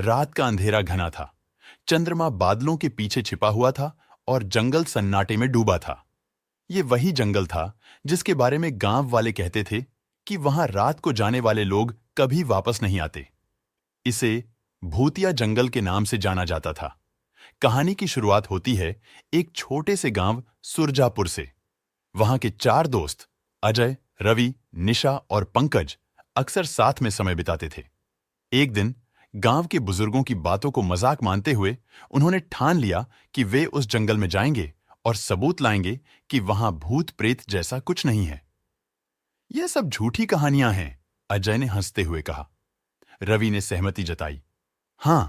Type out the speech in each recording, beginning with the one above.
रात का अंधेरा घना था। चंद्रमा बादलों के पीछे छिपा हुआ था और जंगल सन्नाटे में डूबा था। ये वही जंगल था जिसके बारे में गांव वाले कहते थे कि वहां रात को जाने वाले लोग कभी वापस नहीं आते। इसे भूतिया जंगल के नाम से जाना जाता था। कहानी की शुरुआत होती है एक छोटे से गांव सुरजापुर से। वहां के चार दोस्त अजय, रवि, निशा और पंकज अक्सर साथ में समय बिताते थे। एक दिन गांव के बुजुर्गों की बातों को मजाक मानते हुए उन्होंने ठान लिया कि वे उस जंगल में जाएंगे और सबूत लाएंगे कि वहां भूत प्रेत जैसा कुछ नहीं है। यह सब झूठी कहानियां हैं, अजय ने हंसते हुए कहा। रवि ने सहमति जताई। हां,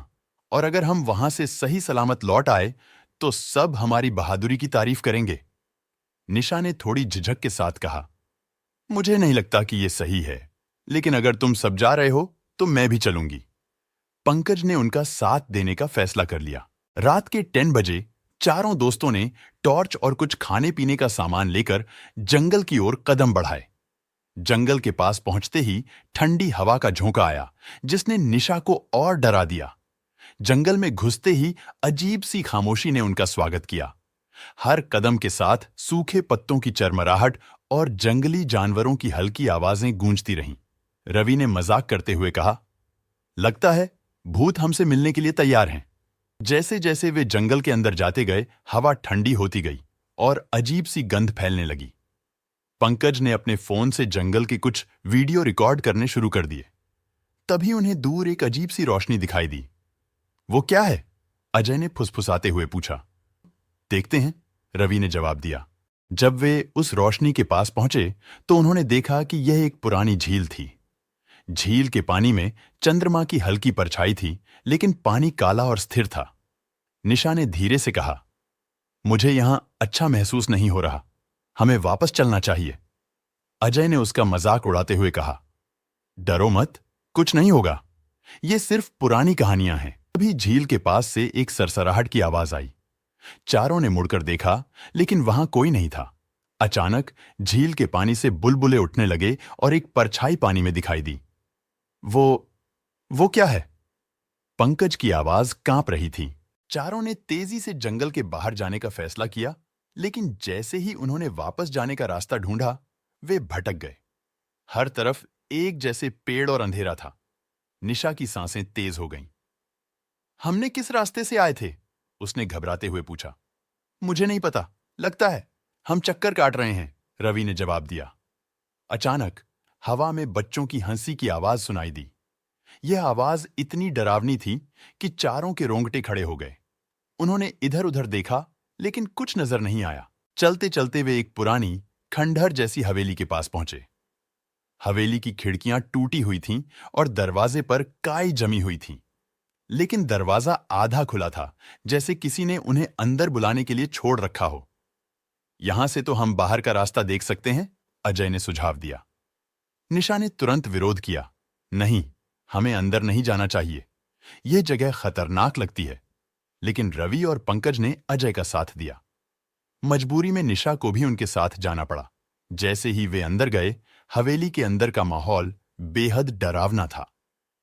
और अगर हम वहां से सही सलामत लौट आए तो सब हमारी बहादुरी की तारीफ करेंगे। निशा ने थोड़ी झिझक के साथ कहा, मुझे नहीं लगता कि यह सही है, लेकिन अगर तुम सब जा रहे हो तो मैं भी चलूंगी। पंकज ने उनका साथ देने का फैसला कर लिया। रात के 10 बजे चारों दोस्तों ने टॉर्च और कुछ खाने पीने का सामान लेकर जंगल की ओर कदम बढ़ाए। जंगल के पास पहुंचते ही ठंडी हवा का झोंका आया, जिसने निशा को और डरा दिया। जंगल में घुसते ही अजीब सी खामोशी ने उनका स्वागत किया। हर कदम के साथ सूखे पत्तों की चरमराहट और जंगली जानवरों की हल्की आवाजें गूंजती रहीं। रवि ने मजाक करते हुए कहा, लगता है भूत हमसे मिलने के लिए तैयार हैं। जैसे जैसे वे जंगल के अंदर जाते गए, हवा ठंडी होती गई और अजीब सी गंध फैलने लगी। पंकज ने अपने फोन से जंगल के कुछ वीडियो रिकॉर्ड करने शुरू कर दिए। तभी उन्हें दूर एक अजीब सी रोशनी दिखाई दी। वो क्या है? अजय ने फुसफुसाते हुए पूछा। देखते हैं, रवि ने जवाब दिया। जब वे उस रोशनी के पास पहुंचे तो उन्होंने देखा कि यह एक पुरानी झील थी। झील के पानी में चंद्रमा की हल्की परछाई थी, लेकिन पानी काला और स्थिर था। निशा ने धीरे से कहा, मुझे यहां अच्छा महसूस नहीं हो रहा, हमें वापस चलना चाहिए। अजय ने उसका मजाक उड़ाते हुए कहा, डरो मत, कुछ नहीं होगा, ये सिर्फ पुरानी कहानियां हैं। तभी झील के पास से एक सरसराहट की आवाज आई। चारों ने मुड़कर देखा, लेकिन वहां कोई नहीं था। अचानक झील के पानी से बुलबुले उठने लगे और एक परछाई पानी में दिखाई दी। वो क्या है? पंकज की आवाज कांप रही थी। चारों ने तेजी से जंगल के बाहर जाने का फैसला किया, लेकिन जैसे ही उन्होंने वापस जाने का रास्ता ढूंढा, वे भटक गए। हर तरफ एक जैसे पेड़ और अंधेरा था। निशा की सांसें तेज हो गईं। हमने किस रास्ते से आए थे? उसने घबराते हुए पूछा। मुझे नहीं पता, लगता है हम चक्कर काट रहे हैं, रवि ने जवाब दिया। अचानक हवा में बच्चों की हंसी की आवाज सुनाई दी। यह आवाज इतनी डरावनी थी कि चारों के रोंगटे खड़े हो गए। उन्होंने इधर उधर देखा, लेकिन कुछ नजर नहीं आया। चलते चलते वे एक पुरानी खंडहर जैसी हवेली के पास पहुंचे। हवेली की खिड़कियां टूटी हुई थीं और दरवाजे पर काई जमी हुई थी, लेकिन दरवाजा आधा खुला था, जैसे किसी ने उन्हें अंदर बुलाने के लिए छोड़ रखा हो। यहां से तो हम बाहर का रास्ता देख सकते हैं, अजय ने सुझाव दिया। निशा ने तुरंत विरोध किया। नहीं, हमें अंदर नहीं जाना चाहिए, यह जगह खतरनाक लगती है। लेकिन रवि और पंकज ने अजय का साथ दिया। मजबूरी में निशा को भी उनके साथ जाना पड़ा। जैसे ही वे अंदर गए, हवेली के अंदर का माहौल बेहद डरावना था।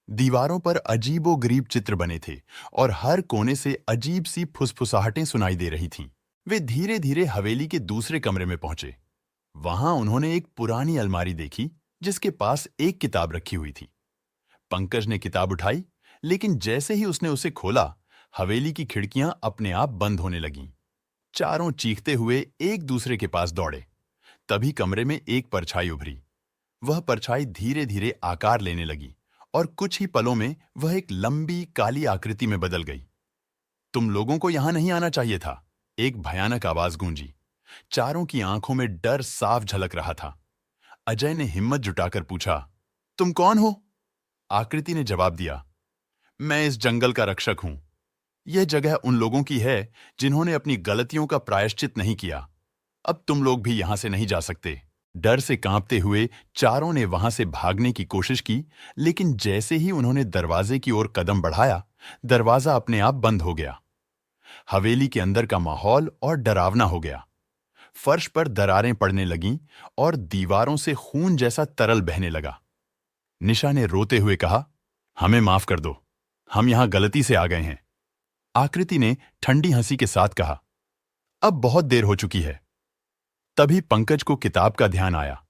दीवारों पर अजीबोगरीब चित्र बने थे और हर कोने से अजीब सी फुसफुसाहटें सुनाई दे रही थीं। वे धीरे धीरे हवेली के दूसरे कमरे में पहुंचे। वहां उन्होंने एक पुरानी अलमारी देखी, जिसके पास एक किताब रखी हुई थी। पंकज ने किताब उठाई, लेकिन जैसे ही उसने उसे खोला, हवेली की खिड़कियां अपने आप बंद होने लगीं। चारों चीखते हुए एक दूसरे के पास दौड़े। तभी कमरे में एक परछाई उभरी। वह परछाई धीरे धीरे आकार लेने लगी और कुछ ही पलों में वह एक लंबी काली आकृति में बदल गई। तुम लोगों को यहां नहीं आना चाहिए था, एक भयानक आवाज गूंजी। चारों की आंखों में डर साफ झलक रहा था। अजय ने हिम्मत जुटाकर पूछा, तुम कौन हो? आकृति ने जवाब दिया, मैं इस जंगल का रक्षक हूं। यह जगह उन लोगों की है जिन्होंने अपनी गलतियों का प्रायश्चित नहीं किया। अब तुम लोग भी यहां से नहीं जा सकते। डर से कांपते हुए चारों ने वहां से भागने की कोशिश की, लेकिन जैसे ही उन्होंने दरवाजे की ओर कदम बढ़ाया, दरवाजा अपने आप बंद हो गया। हवेली के अंदर का माहौल और डरावना हो गया। फर्श पर दरारें पड़ने लगीं और दीवारों से खून जैसा तरल बहने लगा। निशा ने रोते हुए कहा, हमें माफ कर दो, हम यहां गलती से आ गए हैं, आकृति ने ठंडी हंसी के साथ कहा। अब बहुत देर हो चुकी है। तभी पंकज को किताब का ध्यान आया।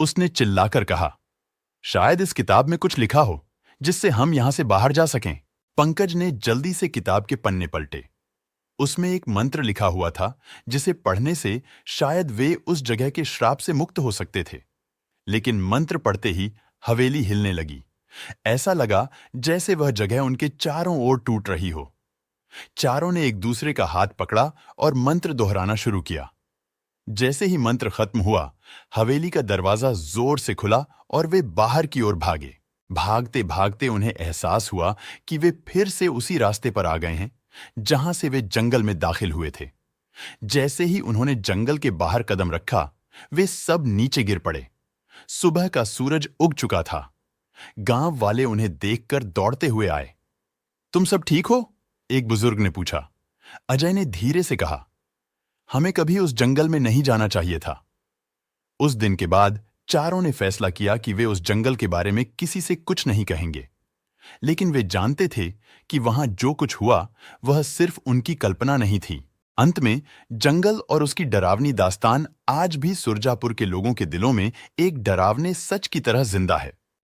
उसने चिल्लाकर कहा, शायद इस किताब में कुछ लिखा हो जिससे हम यहां से बाहर जा सकें। पंकज ने जल्दी से किताब के पन्ने पलटे। उसमें एक मंत्र लिखा हुआ था जिसे पढ़ने से शायद वे उस जगह के श्राप से मुक्त हो सकते थे। लेकिन मंत्र पढ़ते ही हवेली हिलने लगी। ऐसा लगा जैसे वह जगह उनके चारों ओर टूट रही हो। चारों ने एक दूसरे का हाथ पकड़ा और मंत्र दोहराना शुरू किया। जैसे ही मंत्र खत्म हुआ, हवेली का दरवाजा जोर से खुला और वे बाहर की ओर भागे। भागते भागते उन्हें एहसास हुआ कि वे फिर से उसी रास्ते पर आ गए हैं जहां से वे जंगल में दाखिल हुए थे। जैसे ही उन्होंने जंगल के बाहर कदम रखा, वे सब नीचे गिर पड़े। सुबह का सूरज उग चुका था। गांव वाले उन्हें देखकर दौड़ते हुए आए। तुम सब ठीक हो? एक बुजुर्ग ने पूछा। अजय ने धीरे से कहा, हमें कभी उस जंगल में नहीं जाना चाहिए था। उस दिन के बाद चारों ने फैसला किया कि वे उस जंगल के बारे में किसी से कुछ नहीं कहेंगे। लेकिन वे जानते थे कि वहां जो कुछ हुआ वह सिर्फ उनकी कल्पना नहीं थी। अंत में जंगल और उसकी डरावनी दास्तान आज भी सुरजापुर के लोगों के दिलों में एक डरावने सच की तरह जिंदा है।